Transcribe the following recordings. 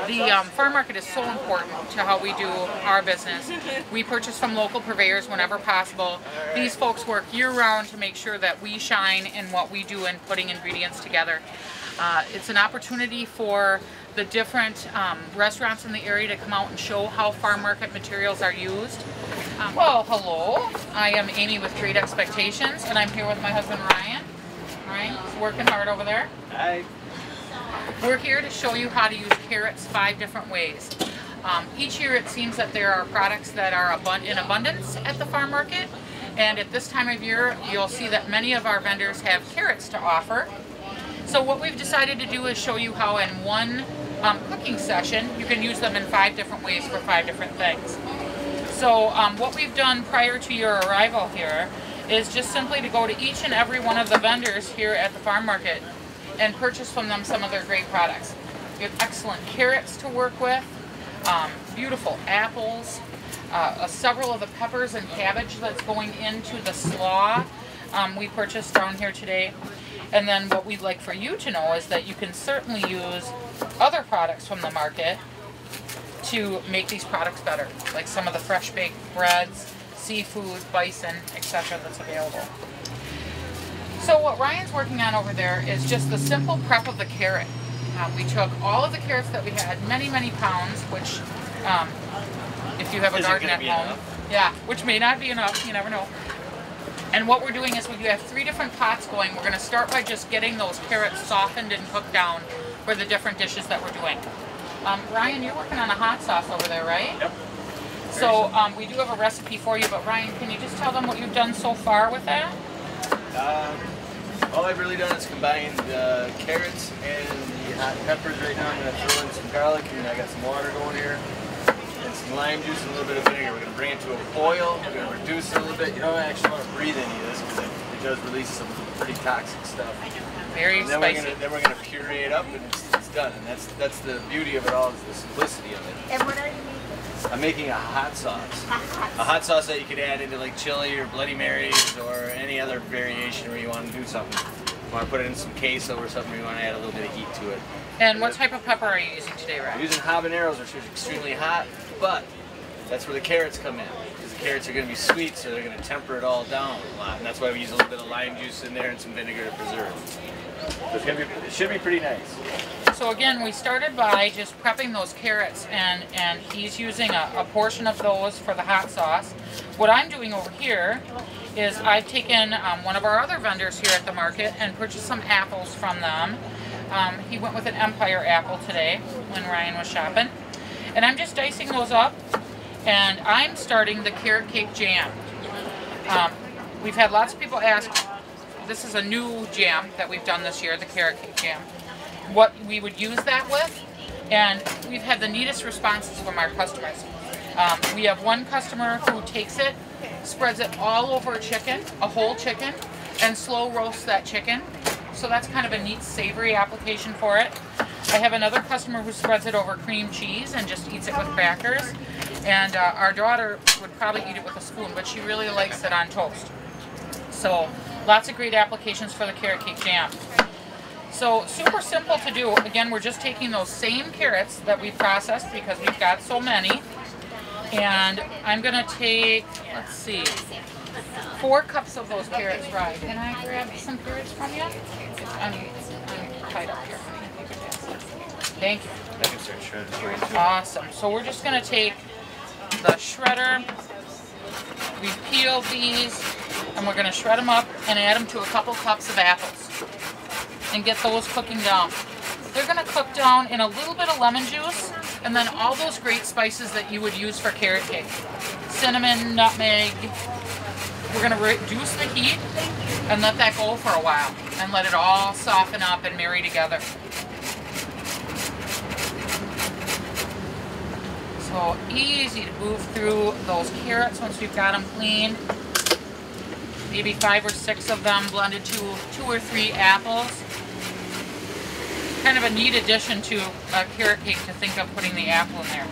The farm market is so important to how we do our business. We purchase from local purveyors whenever possible. These folks work year-round to make sure that we shine in what we do in putting ingredients together. It's an opportunity for the different restaurants in the area to come out and show how farm market materials are used. Well, hello. I am Amy with Great Expectations, and I'm here with my husband Ryan. Ryan's working hard over there. Hi. We're here to show you how to use carrots 5 different ways. Each year it seems that there are products that are in abundance at the farm market, and at this time of year you'll see that many of our vendors have carrots to offer. So what we've decided to do is show you how in one cooking session you can use them in 5 different ways for 5 different things. So what we've done prior to your arrival here is just simply to go to each and every one of the vendors here at the farm market and purchase from them some of their great products. We have excellent carrots to work with, beautiful apples, several of the peppers and cabbage that's going into the slaw we purchased down here today. And then what we'd like for you to know is that you can certainly use other products from the market to make these products better, like some of the fresh baked breads, seafood, bison, etc. that's available. So what Ryan's working on over there is just the simple prep of the carrot. We took all of the carrots that we had, many pounds, which if you have a garden at home, yeah, which may not be enough, you never know. And what we're doing is we have 3 different pots going. We're going to start by just getting those carrots softened and cooked down for the different dishes that we're doing. Ryan, you're working on a hot sauce over there, right? Yep. So we do have a recipe for you, but Ryan, can you just tell them what you've done so far with that? All I've really done is combine the carrots and the hot peppers right now. I'm going to throw in some garlic, and I got some water going here, and some lime juice and a little bit of vinegar. We're going to bring it to a boil. We're going to reduce it a little bit. You don't actually want to breathe any of this because it does release some pretty toxic stuff. Very spicy. Then we're going to puree it up, and it's done. And that's the beauty of it all, is the simplicity of it. And what are you making? I'm making a hot sauce. A hot sauce that you could add into like chili or Bloody Marys or any other variation where you want to do something. You want to put it in some queso or something, you want to add a little bit of heat to it. And what type of pepper are you using today, Ryan? I'm using habaneros, which are extremely hot, but that's where the carrots come in. Because the carrots are going to be sweet, so they're going to temper it all down a lot. And that's why we use a little bit of lime juice in there and some vinegar to preserve. So it should be pretty nice. So again, we started by just prepping those carrots, and he's using a portion of those for the hot sauce. What I'm doing over here is I've taken one of our other vendors here at the market and purchased some apples from them. He went with an Empire apple today when Ryan was shopping. And I'm just dicing those up, and I'm starting the carrot cake jam. We've had lots of people ask, this is a new jam that we've done this year, the carrot cake jam, what we would use that with, and we've had the neatest responses from our customers. We have one customer who takes it, spreads it all over a chicken, a whole chicken, and slow roasts that chicken. So that's kind of a neat savory application for it. I have another customer who spreads it over cream cheese and just eats it with crackers. And our daughter would probably eat it with a spoon, but she really likes it on toast. So lots of great applications for the carrot cake jam. So super simple to do. Again, we're just taking those same carrots that we processed because we've got so many. And I'm going to take, let's see, 4 cups of those carrots fried. Can I grab some carrots from you? I'm tied up here. Thank you. I can start shredding for you too. Awesome. So we're just going to take the shredder. We peel these, and we're going to shred them up and add them to a couple cups of apples and get those cooking down. They're going to cook down in a little bit of lemon juice, and then all those great spices that you would use for carrot cake. Cinnamon, nutmeg. We're going to reduce the heat and let that go for a while and let it all soften up and marry together. So easy to move through those carrots once we've got them clean. Maybe 5 or 6 of them blended to 2 or 3 apples. Kind of a neat addition to a carrot cake to think of putting the apple in there.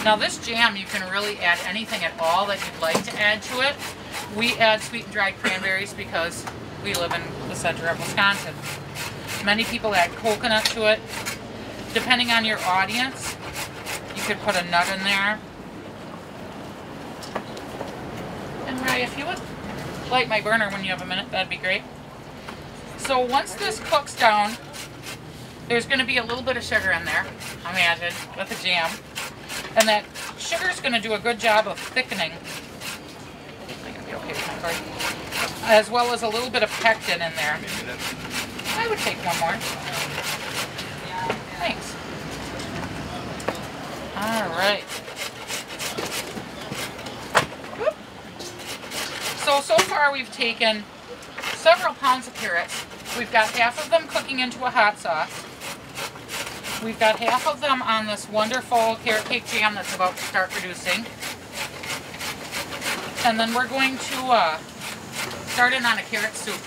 Now this jam, you can really add anything at all that you'd like to add to it. We add sweet and dried cranberries because we live in the center of Wisconsin. Many people add coconut to it. Depending on your audience, You could put a nut in there. And Rye, if you would light my burner when you have a minute, that'd be great. So once this cooks down, there's going to be a little bit of sugar in there, imagine, with the jam. And that sugar is going to do a good job of thickening. I can be okay with my card. As well as a little bit of pectin in there. I would take one more. Thanks. Alright. So far we've taken several pounds of carrots. We've got half of them cooking into a hot sauce. We've got half of them on this wonderful carrot cake jam that's about to start producing. And then we're going to start in on a carrot soup.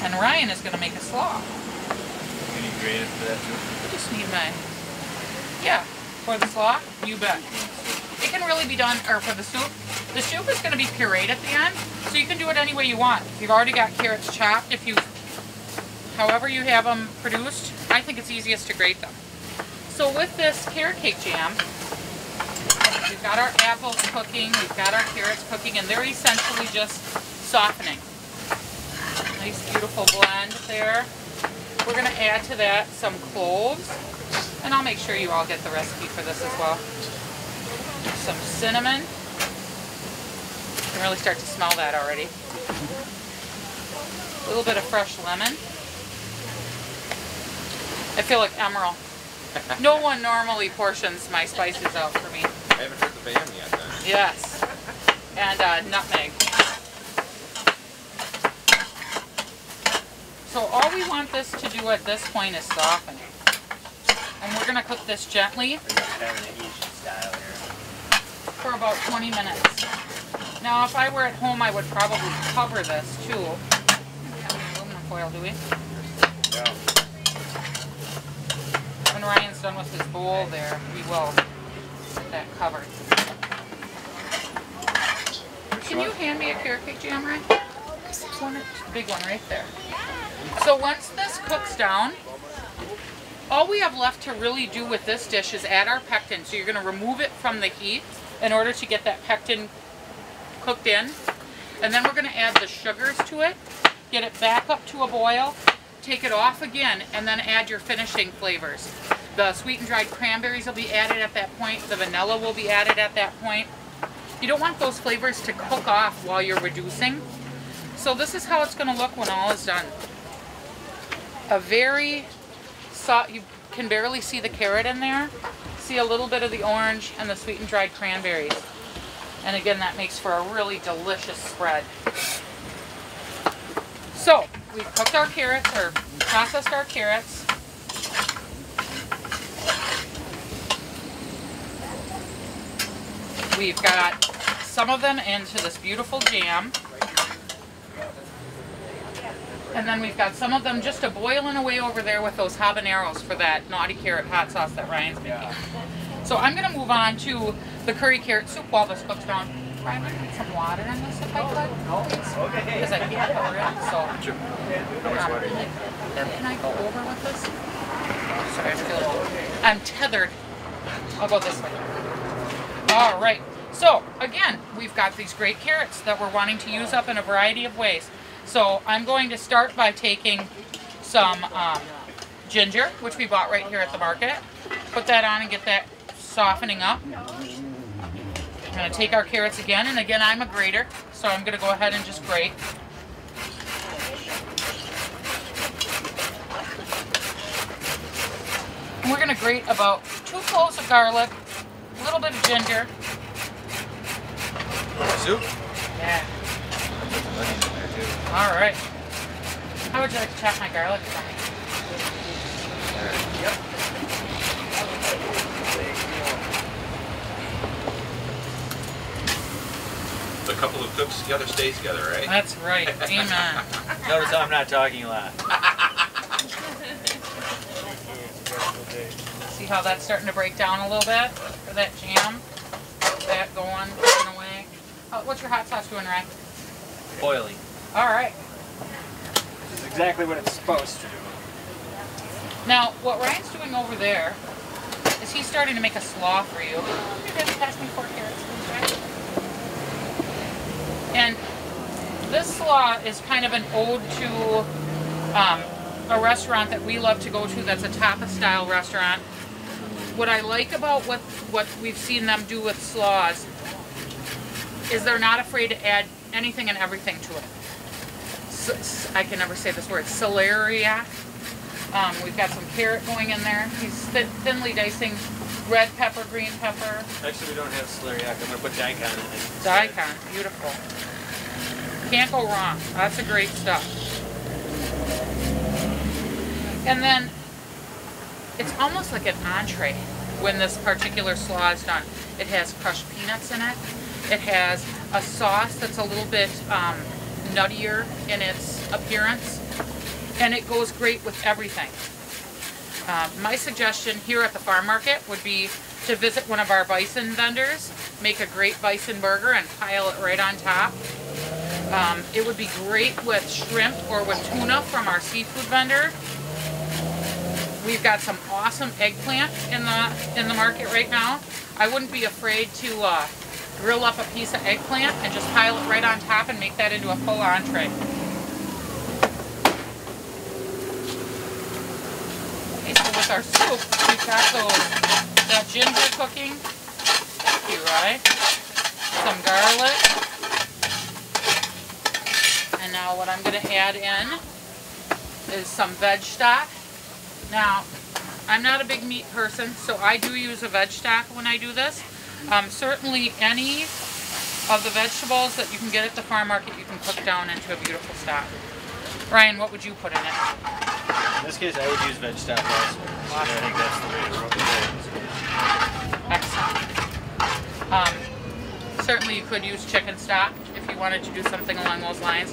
And Ryan is going to make a slaw. You need grated for that too? I just need my... Yeah, for the slaw, you bet. It can really be done, or for the soup. The soup is going to be pureed at the end, so you can do it any way you want. If you've already got carrots chopped, however you have them produced, I think it's easiest to grate them. So with this carrot cake jam, we've got our apples cooking, we've got our carrots cooking, and they're essentially just softening. Nice beautiful blend there. We're going to add to that some cloves, and I'll make sure you all get the recipe for this as well. Some cinnamon. You can really start to smell that already. A little bit of fresh lemon. I feel like Emerald. No one normally portions my spices out for me. I haven't heard the band yet then. Yes. And nutmeg. So all we want this to do at this point is soften. And we're going to cook this gently for about 20 minutes. Now if I were at home I would probably cover this too. We don't have any aluminum foil, do we? No. When Ryan's done with his bowl there, we will get that covered. Can you hand me a carrot cake jam, Ryan? One, big one right there. So once this cooks down, all we have left to really do with this dish is add our pectin. So you're going to remove it from the heat in order to get that pectin cooked in. And then we're going to add the sugars to it, get it back up to a boil, take it off again, and then add your finishing flavors. The sweetened dried cranberries will be added at that point. The vanilla will be added at that point. You don't want those flavors to cook off while you're reducing. So this is how it's going to look when all is done. A very soft, you can barely see the carrot in there. See a little bit of the orange and the sweetened dried cranberries. And again, that makes for a really delicious spread. So, we've cooked our carrots, or processed our carrots. We've got some of them into this beautiful jam. And then we've got some of them just boiling away over there with those habaneros for that naughty carrot hot sauce that Ryan's making. So I'm going to move on to the curry carrot soup while this cooks down. Ryan, I'm going to put some water in this if I could, because I can't cover it. So, can I go over with this? Sorry, I feel I'm tethered. I'll go this way. All right. So again, we've got these great carrots that we're wanting to use up in a variety of ways. So I'm going to start by taking some ginger, which we bought right here at the market. Put that on and get that softening up. I'm going to take our carrots again, and again I'm a grater, so I'm going to go ahead and just grate. And we're going to grate about 2 cloves of garlic, a little bit of ginger. Soup? Yeah. All right. How would you like to chop my garlic for me? Yep. A couple of cooks together stays together, right? That's right. Amen. Notice how I'm not talking loud. See how that's starting to break down a little bit for that jam? That going away. Oh, what's your hot sauce doing, Ryan? Boiling. All right. This is exactly what it's supposed to do. Now, what Ryan's doing over there is he's starting to make a slaw for you. You're going to pass me 4 carrots, please, right? And this slaw is kind of an ode to a restaurant that we love to go to that's a tapas-style restaurant. What I like about what we've seen them do with slaws is they're not afraid to add anything and everything to it. I can never say this word, celeriac. We've got some carrot going in there. He's thinly dicing red pepper, green pepper. Actually, we don't have celeriac. I'm going to put daikon in it. Daikon, beautiful. Can't go wrong. That's a great stuff. And then it's almost like an entree when this particular slaw is done. It has crushed peanuts in it. It has a sauce that's a little bit nuttier in its appearance, and it goes great with everything. My suggestion here at the farm market would be to visit one of our bison vendors, make a great bison burger and pile it right on top. It would be great with shrimp or with tuna from our seafood vendor. We've got some awesome eggplant in the market right now. I wouldn't be afraid to grill up a piece of eggplant and just pile it right on top and make that into a full entree. Okay, so with our soup, we've got that ginger cooking. Thank you, Rye. Some garlic. And now what I'm going to add in is some veg stock. Now, I'm not a big meat person, so I do use a veg stock when I do this. Certainly any of the vegetables that you can get at the farm market, you can cook down into a beautiful stock. Ryan, what would you put in it? In this case, I would use veg stock also. I think that's the way to roll it. Excellent. Certainly you could use chicken stock if you wanted to do something along those lines.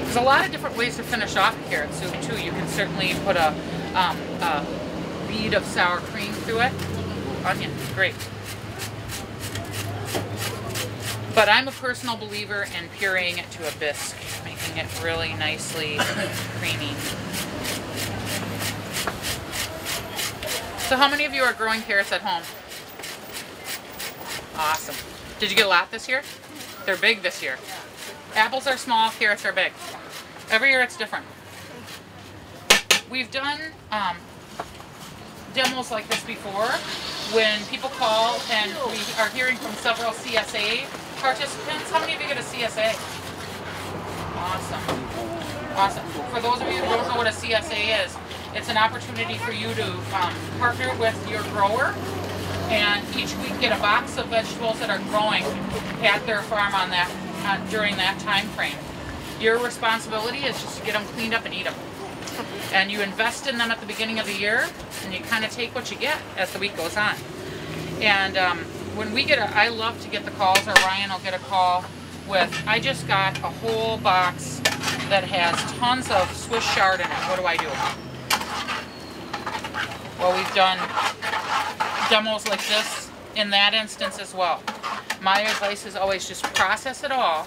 There's a lot of different ways to finish off a carrot soup too. You can certainly put a bead of sour cream through it. Onion, great. But I'm a personal believer in pureeing it to a bisque, making it really nicely creamy. So how many of you are growing carrots at home? Awesome. Did you get a lot this year? They're big this year. Apples are small, carrots are big. Every year it's different. We've done demos like this before when people call, and we are hearing from several CSA participants. How many of you get a CSA? Awesome. Awesome. For those of you who don't know what a CSA is, it's an opportunity for you to partner with your grower and each week get a box of vegetables that are growing at their farm on that during that time frame. Your responsibility is just to get them cleaned up and eat them. And you invest in them at the beginning of the year, and you kind of take what you get as the week goes on. And when we get I love to get the calls, or Ryan will get a call with, I just got a whole box that has tons of Swiss chard in it. What do I do? Well, we've done demos like this in that instance as well. My advice is always just process it all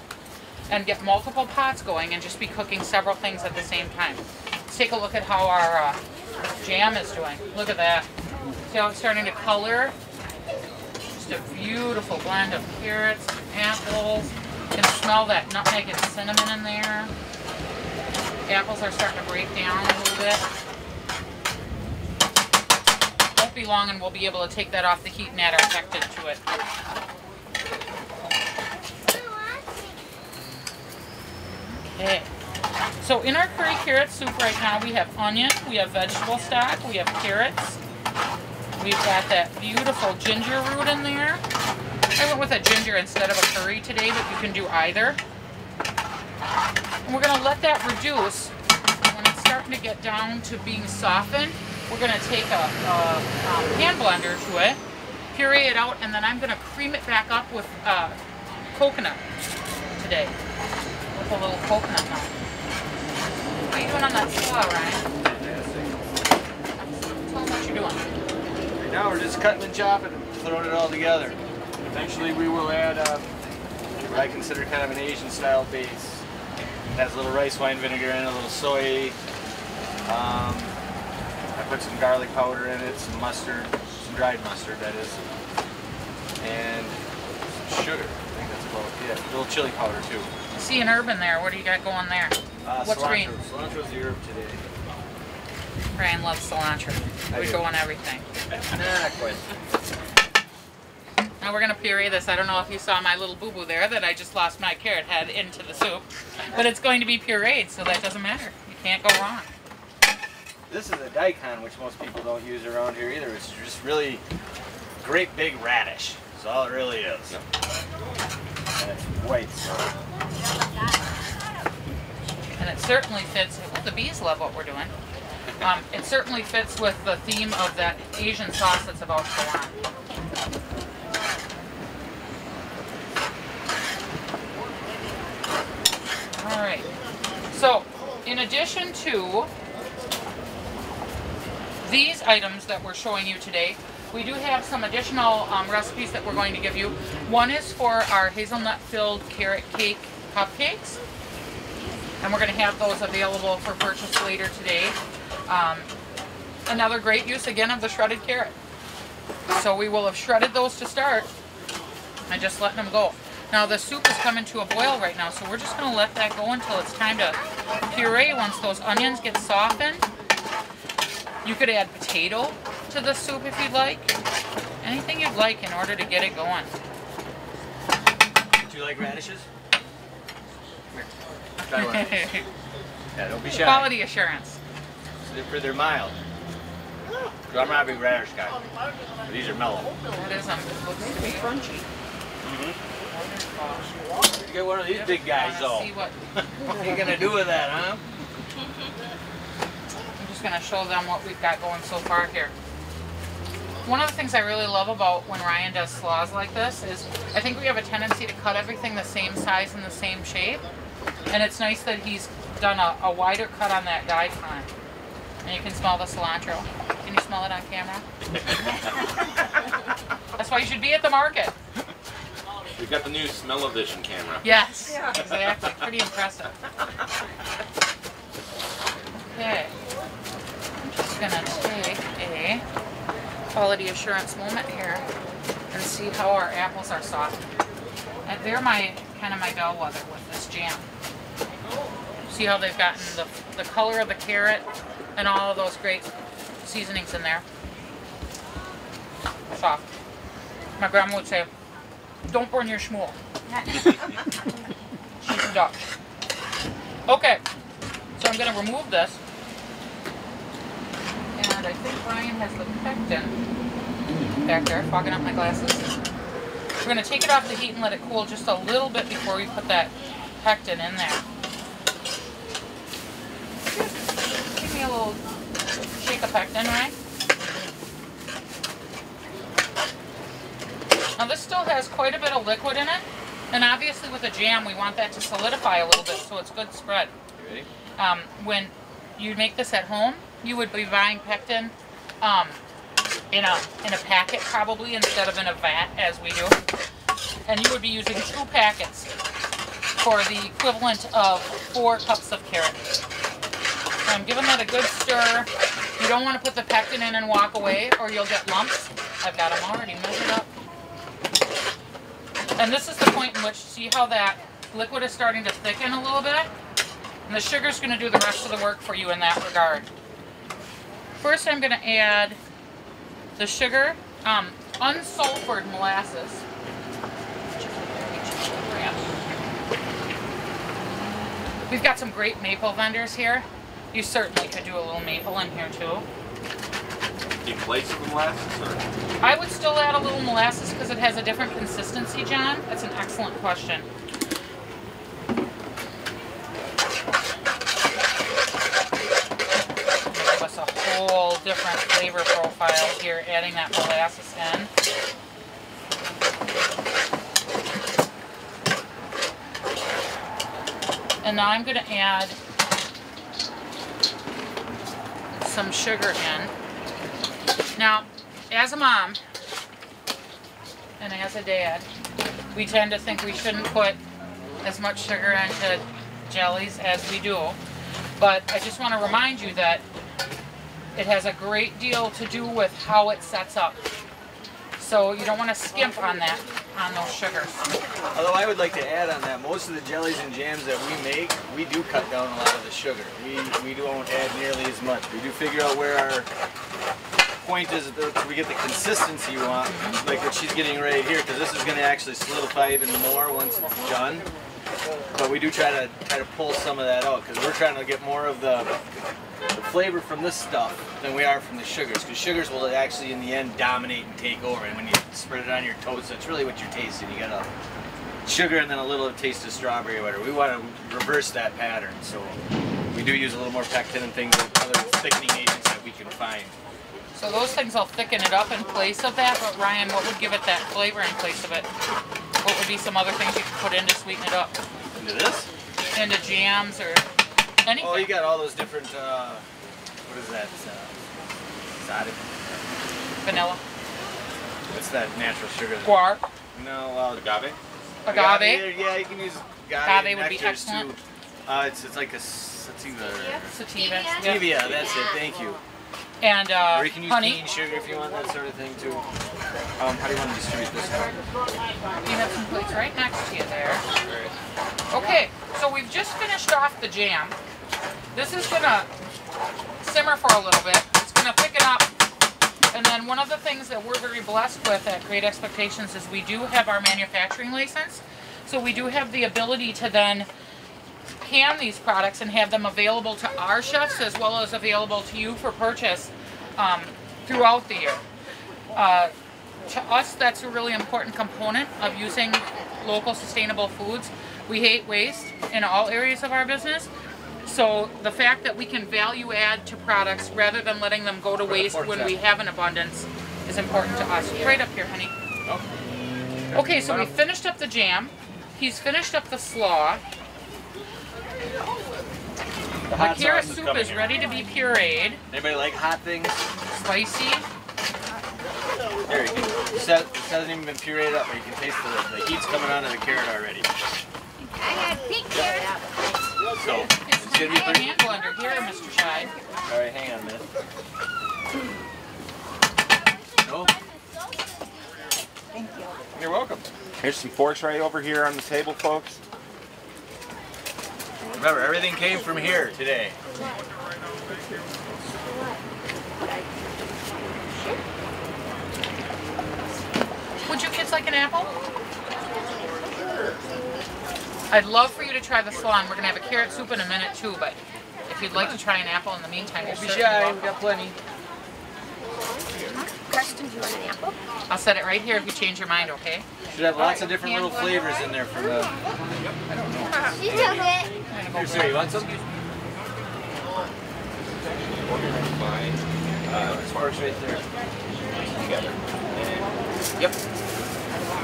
and get multiple pots going and just be cooking several things at the same time. Let's take a look at how our jam is doing. Look at that. See how it's starting to color? Just a beautiful blend of carrots, apples. You can smell that nutmeg and cinnamon in there. Apples are starting to break down a little bit. Won't be long and we'll be able to take that off the heat and add our pectin to it. Okay. So in our curry carrot soup right now, we have onion, we have vegetable stock, we have carrots. We've got that beautiful ginger root in there. I went with a ginger instead of a curry today, but you can do either. And we're going to let that reduce. When it's starting to get down to being softened, we're going to take a hand blender to it, puree it out, and then I'm going to cream it back up with coconut today. With a little coconut milk. What are you doing on that slaw, Ryan? Tell them what you're doing. Right now we're just cutting and chopping and throwing it all together. Eventually we will add what I consider kind of an Asian style base. It has a little rice wine vinegar in it, a little soy, a put some garlic powder in it, some mustard, some dried mustard that is, and some sugar. I think that's about it. A little chili powder too. I see an herb in there. What do you got going there? What's cilantro. green? Cilantro's the herb today. Ryan loves cilantro. We go on everything. Nah, quite. Now we're going to puree this. I don't know if you saw my little boo-boo there that I just lost my carrot head into the soup. But it's going to be pureed, so that doesn't matter. You can't go wrong. This is a daikon, which most people don't use around here either. It's just really great big radish. That's all it really is. Yep. And it's white. And it certainly fits. Well, the bees love what we're doing. It certainly fits with the theme of that Asian sauce that's about to go on. All right. So, in addition to these items that we're showing you today, we do have some additional recipes that we're going to give you. One is for our hazelnut-filled carrot cake cupcakes, and we're going to have those available for purchase later today. Another great use, again, of the shredded carrot. So we will have shredded those to start and just letting them go. Now the soup is coming to a boil right now, so we're just going to let that go until it's time to puree. Once those onions get softened, you could add potato to the soup if you'd like. Anything you'd like in order to get it going. Do you like radishes? Here. Try one. Yeah, don't be shy. Quality assurance. They're mild. So I'm not a big radish guy. But these are mellow. That is looks to be crunchy. You get one of these big guys though. See what What are you gonna do with that, huh? I'm just going to show them what we've got going so far here. One of the things I really love about when Ryan does slaws like this is I think we have a tendency to cut everything the same size and the same shape. And it's nice that he's done a wider cut on that daikon. And you can smell the cilantro. Can you smell it on camera? That's why you should be at the market. We've got the new smell-o-vision camera. Yes, exactly. Pretty impressive. Okay. I'm just going to take a quality assurance moment here and see how our apples are soft. And they're kind of my bellwether with this jam. See how they've gotten the color of the carrot and all of those great seasonings in there. Soft. My grandma would say, don't burn your schmool. She's Dutch. Okay, so I'm going to remove this. And I think Ryan has the pectin back there, fogging up my glasses. We're going to take it off the heat and let it cool just a little bit before we put that pectin in there. Give me a little shake of pectin, right? Now this still has quite a bit of liquid in it, and obviously with a jam we want that to solidify a little bit so it's good spread. You ready? When you make this at home, you would be buying pectin in a packet probably instead of in a vat as we do, and you would be using 2 packets for the equivalent of 4 cups of carrot. So I'm giving that a good stir. You don't want to put the pectin in and walk away or you'll get lumps. I've got them already measured up. And this is the point in which, see how that liquid is starting to thicken a little bit? And the sugar's going to do the rest of the work for you in that regard. First I'm going to add the sugar, unsulfured molasses. We've got some great maple vendors here. You certainly could do a little maple in here too. In place of the molasses, or? I would still add a little molasses because it has a different consistency, John. That's an excellent question. Give us a whole different flavor profile here, adding that molasses in. And now I'm going to add some sugar in. Now, as a mom and as a dad, we tend to think we shouldn't put as much sugar into jellies as we do. But I just want to remind you that It has a great deal to do with how it sets up. So you don't want to skimp on that, on those sugars. Although I would like to add on that, most of the jellies and jams that we make, we do cut down a lot of the sugar. We don't add nearly as much. We do figure out where our point is that we get the consistency you want, like what she's getting right here, because this is going to actually solidify even more once it's done. But we do try to pull some of that out, because we're trying to get more of the flavor from this stuff than we are from the sugars, because sugars will actually in the end dominate and take over, and when you spread it on your toast, that's really what you're tasting. You got a sugar and then a little taste of strawberry or whatever. We want to reverse that pattern, so we do use a little more pectin and things, other thickening agents that we can find. So those things will thicken it up in place of that, but Ryan, what would give it that flavor in place of it? What would be some other things you could put in to sweeten it up? Into this? Into jams or anything? Oh, you got all those different, what is that? Scheide? Vanilla. What's that natural sugar? Guar. No, well, Agave? Agave. Yeah, you can use Agave would be excellent. Too. It's like a sativa. Sativa. Stevia, that's it, thank you. And or you can use honey. cane sugar if you want that sort of thing too. How do you want to distribute this one? You have some plates right next to you there. Okay, so we've just finished off the jam. This is gonna simmer for a little bit. It's gonna thicken up. And then one of the things that we're very blessed with at Great Expectations is we do have our manufacturing license. So we do have the ability to then can these products and have them available to our chefs as well as available to you for purchase throughout the year. To us, that's a really important component of using local sustainable foods. We hate waste in all areas of our business. So the fact that we can value add to products rather than letting them go to waste when we have an abundance is important to us. Right up here, honey. Okay, so we finished up the jam. He's finished up the slaw. The carrot soup is ready to be pureed. Anybody like hot things? Spicy. There you go. This hasn't even been pureed up, but you can taste the heat's coming onto the carrot already. I had pink carrot. So, It's going to be a hand blender here, Mr. Scheide. all right, hang on a minute. No? Thank you. You're welcome. Here's some forks right over here on the table, folks. Remember, everything came from here today. Would you kids like an apple? I'd love for you to try the slaw. We're going to have a carrot soup in a minute too, but if you'd like to try an apple in the meantime, you're Don't be certainly shy, welcome. we got plenty. Preston, do you want an apple? I'll set it right here if you change your mind, okay? Should have lots of different little flavors in there for the... She took it. Here, sir, you want some? Sparks right there. Yep.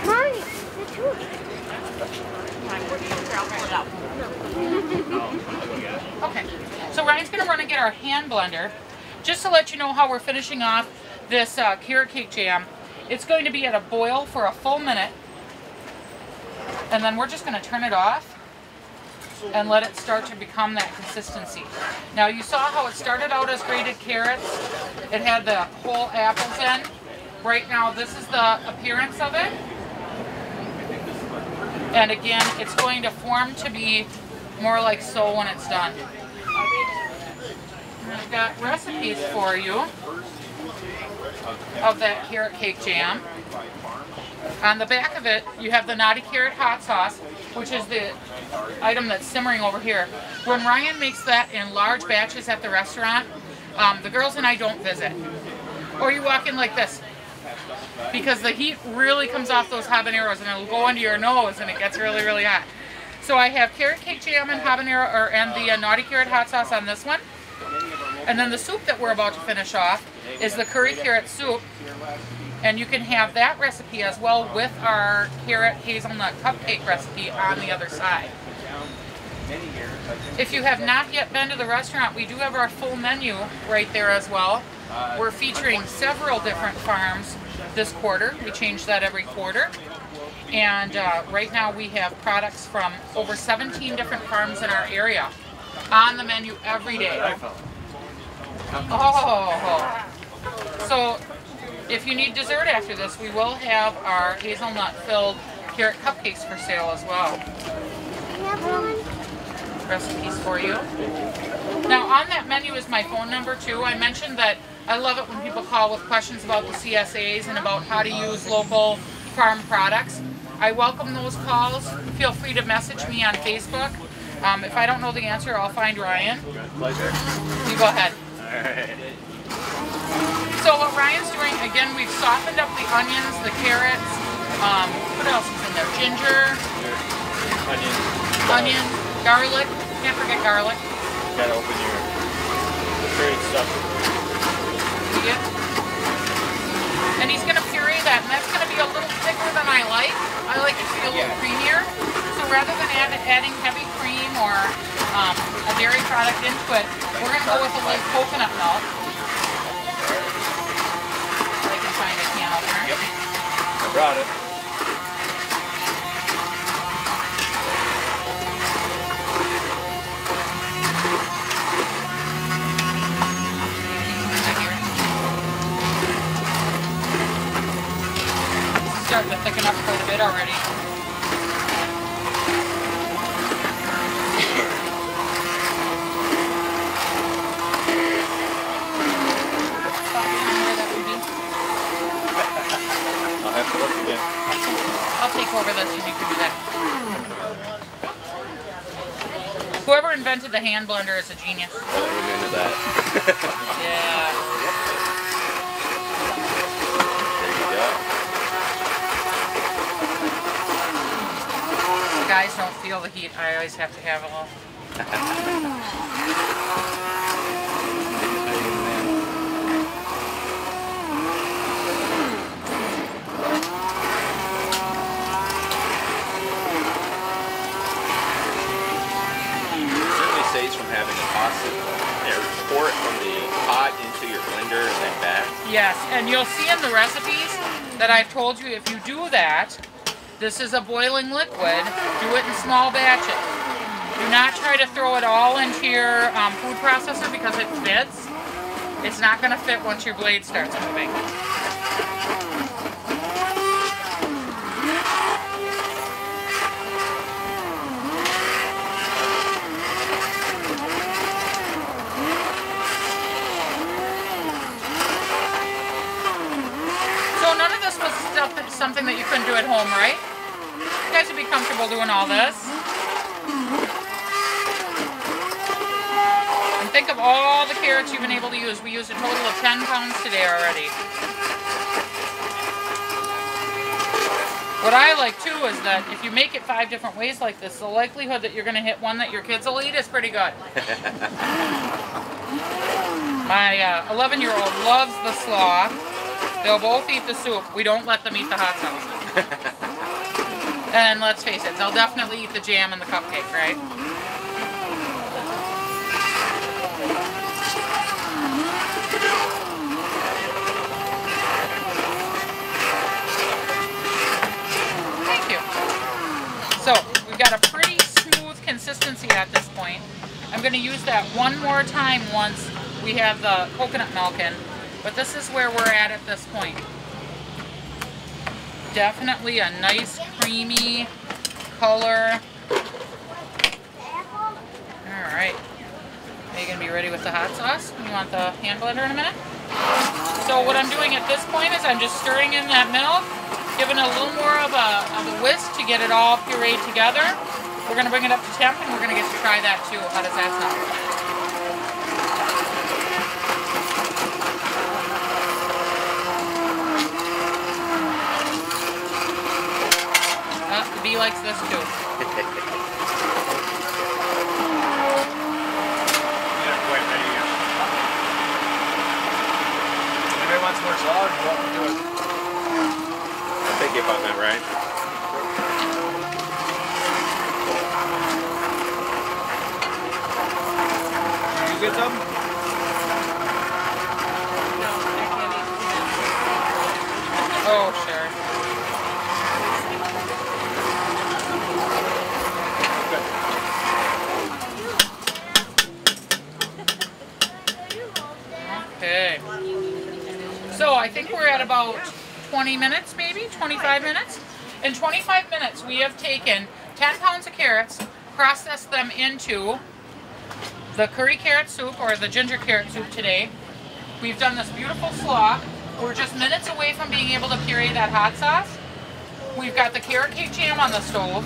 Mommy, the two. Okay, so Ryan's going to run and get our hand blender. Just to let you know how we're finishing off this carrot cake jam. It's going to be at a boil for a full minute. And then we're just going to turn it off and let it start to become that consistency. Now you saw how it started out as grated carrots. It had the whole apples in. Right now this is the appearance of it. And again, it's going to form to be more like so when it's done. I've got recipes for you of that carrot cake jam. On the back of it, you have the Naughty Carrot hot sauce, which is the item that's simmering over here. When Ryan makes that in large batches at the restaurant, the girls and I don't visit. Or you walk in like this, because the heat really comes off those habaneros and it'll go into your nose and it gets really, really hot. So I have carrot cake jam and habanero, and the Naughty Carrot hot sauce on this one. And then the soup that we're about to finish off is the curry carrot soup. And you can have that recipe as well with our carrot hazelnut cupcake recipe on the other side. If you have not yet been to the restaurant, we do have our full menu right there as well. We're featuring several different farms this quarter. We change that every quarter. And right now we have products from over 17 different farms in our area on the menu every day. Oh. So, if you need dessert after this, we will have our hazelnut-filled carrot cupcakes for sale as well. Recipes for you. Now, on that menu is my phone number too. I mentioned that I love it when people call with questions about the CSAs and about how to use local farm products. I welcome those calls. Feel free to message me on Facebook. If I don't know the answer, I'll find Ryan. Pleasure. You go ahead. Alright. So what Ryan's doing, again, we've softened up the onions, the carrots. What else is in there? Ginger. Onion. Garlic. Can't forget garlic. You gotta open your prepared stuff. Yeah. And he's going to puree that, and that's going to be a little thicker than I like. I like it to be a little creamier. So rather than adding heavy cream or a dairy product into it, we're going to go with a little coconut milk. I can find a can opener. Yep. I brought it. Starting to thicken up quite a bit already. I'll have to look again. I'll take over this and you can do that. Whoever invented the hand blender is a genius. We're into that. Yeah. There you go. Guys don't feel the heat. I always have to have a little. Certainly saves from having to toss it or pour it from the pot into your blender and then back. Yes, and you'll see in the recipes that I've told you if you do that, this is a boiling liquid, do it in small batches. Do not try to throw it all into your food processor because it fits. It's not going to fit once your blade starts moving. So none of this was something that you couldn't do at home, right? You guys would be comfortable doing all this. And think of all the carrots you've been able to use. We used a total of 10 pounds today already. What I like too is that if you make it 5 different ways like this, the likelihood that you're going to hit one that your kids will eat is pretty good. My 11-year-old loves the slaw. They'll both eat the soup. We don't let them eat the hot sauce. And let's face it, they'll definitely eat the jam and the cupcake, right? Thank you. So, we've got a pretty smooth consistency at this point. I'm going to use that one more time once we have the coconut milk in. But this is where we're at this point. Definitely a nice creamy color. Alright. Are you going to be ready with the hot sauce? You want the hand blender in a minute? So what I'm doing at this point is I'm just stirring in that milk, giving it a little more of a whisk to get it all pureed together. We're going to bring it up to temp and we're going to get to try that too. How does that sound? Bee likes this too. Anybody wants more sauce? You want to do it? I'm thinking about that, right? You get some? Oh, sure. think we're at about 20 minutes, maybe 25 minutes. In 25 minutes, we have taken 10 pounds of carrots, processed them into the curry carrot soup or the ginger carrot soup today. We've done this beautiful slaw. We're just minutes away from being able to puree that hot sauce. We've got the carrot cake jam on the stove.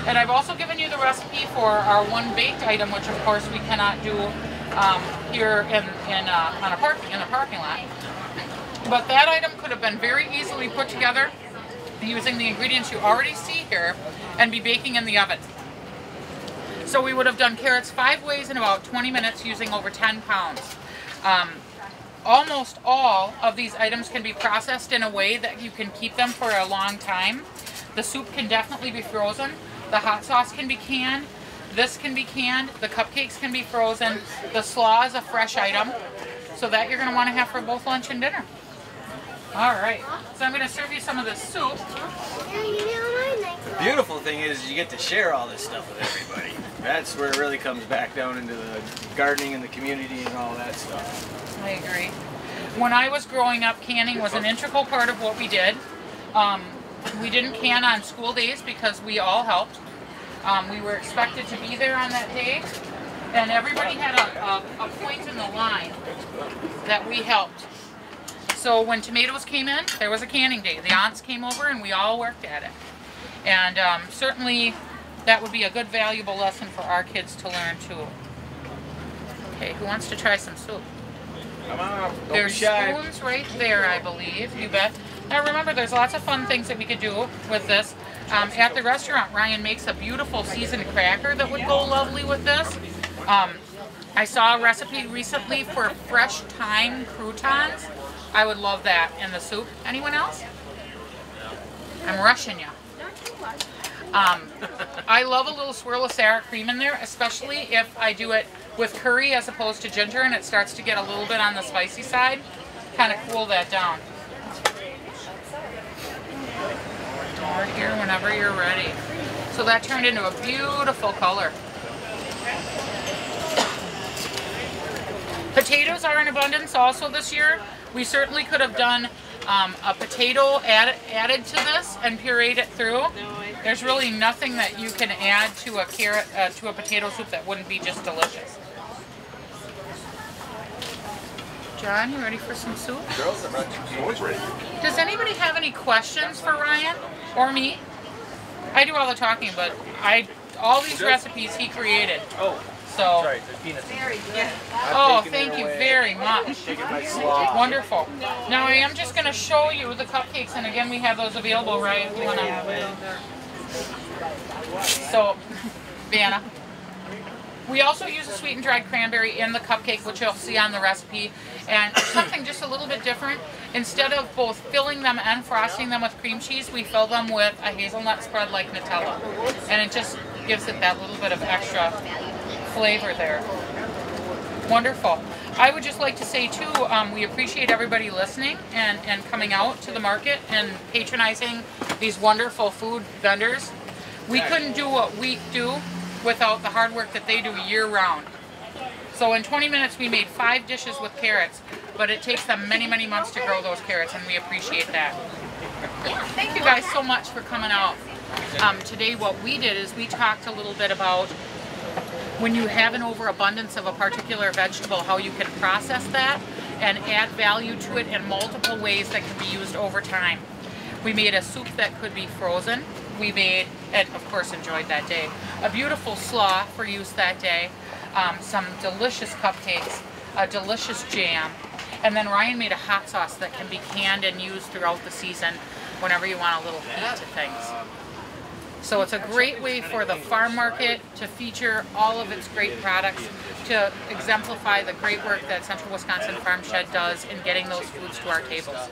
And I've also given you the recipe for our one baked item, which of course we cannot do here in the parking lot. But that item could have been very easily put together using the ingredients you already see here and be baking in the oven. So we would have done carrots 5 ways in about 20 minutes using over 10 pounds. Almost all of these items can be processed in a way that you can keep them for a long time. The soup can definitely be frozen. The hot sauce can be canned. This can be canned. The cupcakes can be frozen. The slaw is a fresh item. So that you're going to want to have for both lunch and dinner. All right. So I'm going to serve you some of this soup. The beautiful thing is you get to share all this stuff with everybody. That's where it really comes back down into the gardening and the community and all that stuff. I agree. When I was growing up, canning was an integral part of what we did. We didn't can on school days because we all helped. We were expected to be there on that day, and everybody had a point in the line that we helped. So when tomatoes came in, there was a canning day. The aunts came over and we all worked at it. And certainly that would be a good, valuable lesson for our kids to learn too. Okay, who wants to try some soup? Come on, don't There's be shy. spoons right there, I believe. You bet. Now remember, there's lots of fun things that we could do with this. At the restaurant, Ryan makes a beautiful seasoned cracker that would go lovely with this. I saw a recipe recently for fresh thyme croutons. I would love that in the soup. Anyone else? I'm rushing you. I love a little swirl of sour cream in there, especially if I do it with curry as opposed to ginger and it starts to get a little bit on the spicy side. Kind of cool that down. More here whenever you're ready. So that turned into a beautiful color. Potatoes are in abundance also this year. We certainly could have done a potato added to this and pureed it through. There's really nothing that you can add to a carrot to a potato soup that wouldn't be just delicious. John, you ready for some soup? Girls, I'm always ready. Does anybody have any questions for Ryan or me? I do all the talking, but all these recipes he created. Oh, so. sorry, there's peanuts. Very good. Oh, thank you very much. Taking my slaw. Wonderful. Now I am just going to show you the cupcakes, and again we have those available, right? If you want to. So, Vanna. We also use a sweetened dried cranberry in the cupcake, which you'll see on the recipe, and something just a little bit different. Instead of both filling them and frosting them with cream cheese, we fill them with a hazelnut spread like Nutella, and it just gives it that little bit of extra flavor there. Wonderful. I would just like to say too, we appreciate everybody listening and coming out to the market and patronizing these wonderful food vendors. We couldn't do what we do without the hard work that they do year-round. So in 20 minutes we made 5 dishes with carrots, but it takes them many, many months to grow those carrots, and we appreciate that. Thank you guys so much for coming out. Today what we did is we talked a little bit about when you have an overabundance of a particular vegetable, how you can process that and add value to it in multiple ways that can be used over time. We made a soup that could be frozen. We made, and of course enjoyed that day, a beautiful slaw for use that day, some delicious cupcakes, a delicious jam, and then Ryan made a hot sauce that can be canned and used throughout the season whenever you want a little heat to things. So it's a great way for the farm market to feature all of its great products, to exemplify the great work that Central Wisconsin Farmshed does in getting those foods to our tables.